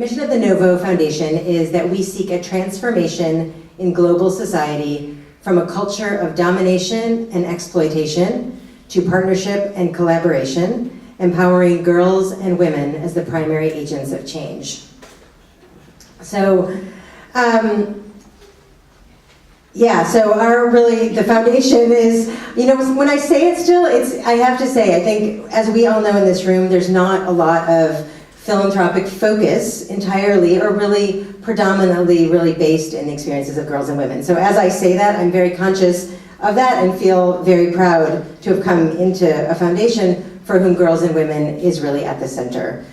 mission of the NoVo Foundation is that we seek a transformation in global society from a culture of domination and exploitation to partnership and collaboration, empowering girls and women as the primary agents of change. So, the foundation is, when I say it still, I have to say, I think, as we all know in this room, there's not a lot of philanthropic focus entirely, or really predominantly really based in the experiences of girls and women. So as I say that, I'm very conscious of that and feel very proud to have come into a foundation for whom girls and women is really at the center.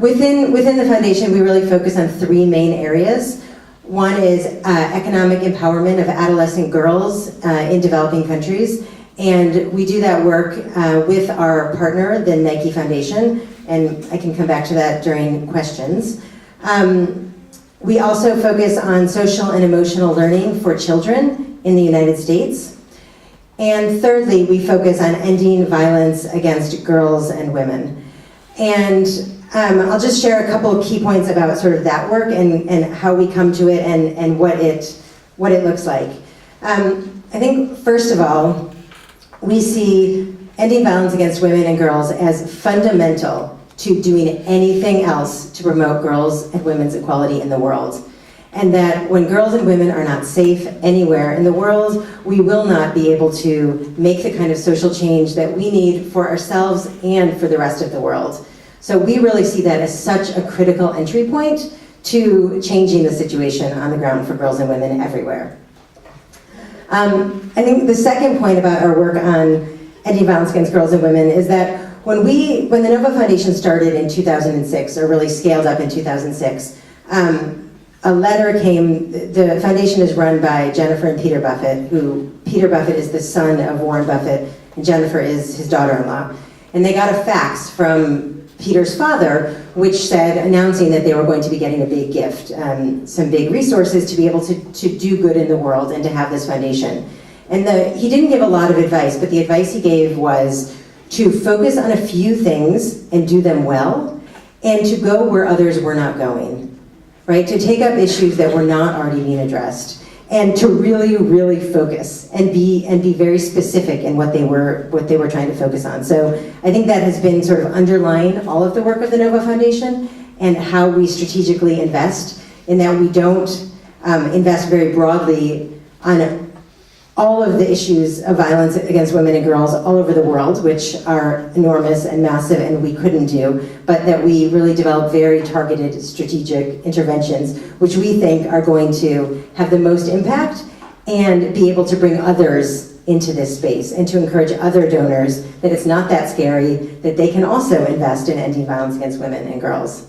Within the foundation, we really focus on three main areas. One is economic empowerment of adolescent girls in developing countries. And we do that work with our partner, the Nike Foundation, and I can come back to that during questions. We also focus on social and emotional learning for children in the United States. And thirdly, we focus on ending violence against girls and women. And I'll just share a couple of key points about sort of that work and how we come to it and what it looks like. I think, first of all, we see ending violence against women and girls as fundamental to doing anything else to promote girls' and women's equality in the world. And that when girls and women are not safe anywhere in the world, we will not be able to make the kind of social change that we need for ourselves and for the rest of the world. So we really see that as such a critical entry point to changing the situation on the ground for girls and women everywhere. I think the second point about our work on ending violence against girls and women is that when the NoVo Foundation started in 2006, or really scaled up in 2006, a letter came. The foundation is run by Jennifer and Peter Buffett, who Peter Buffett is the son of Warren Buffett, and Jennifer is his daughter-in-law. And they got a fax from Peter's father, which said, announcing that they were going to be getting a big gift, some big resources to be able to do good in the world and to have this foundation. And he didn't give a lot of advice, but the advice he gave was to focus on a few things and do them well, and to go where others were not going, right? To take up issues that were not already being addressed, and to really, really focus and be very specific in what they were trying to focus on. So I think that has been sort of underlying all of the work of the NoVo Foundation and how we strategically invest, in that we don't invest very broadly on all of the issues of violence against women and girls all over the world, which are enormous and massive and we couldn't do, but that we really develop very targeted strategic interventions, which we think are going to have the most impact and be able to bring others into this space and to encourage other donors that it's not that scary, that they can also invest in ending violence against women and girls.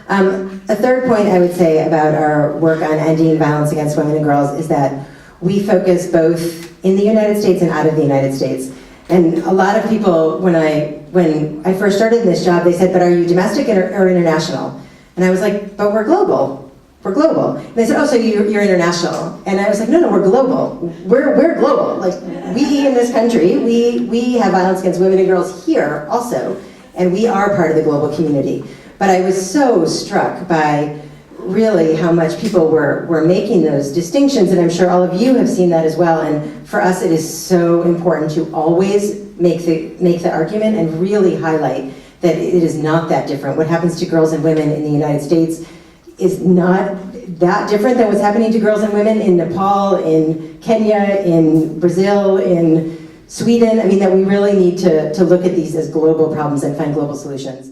A third point I would say about our work on ending violence against women and girls is that we focus both in the United States and out of the United States. And a lot of people, when I first started in this job, they said, but are you domestic or international? And I was like, but we're global. We're global. And they said, oh, so you're international. And I was like, no, we're global. We're global. Like, we in this country, we have violence against women and girls here also, and we are part of the global community. But I was so struck by really how much people were making those distinctions, and I'm sure all of you have seen that as well. And for us, it is so important to always make the argument and really highlight that it is not that different. What happens to girls and women in the United States is not that different than what's happening to girls and women in Nepal, in Kenya, in Brazil, in Sweden. I mean, that we really need to look at these as global problems and find global solutions.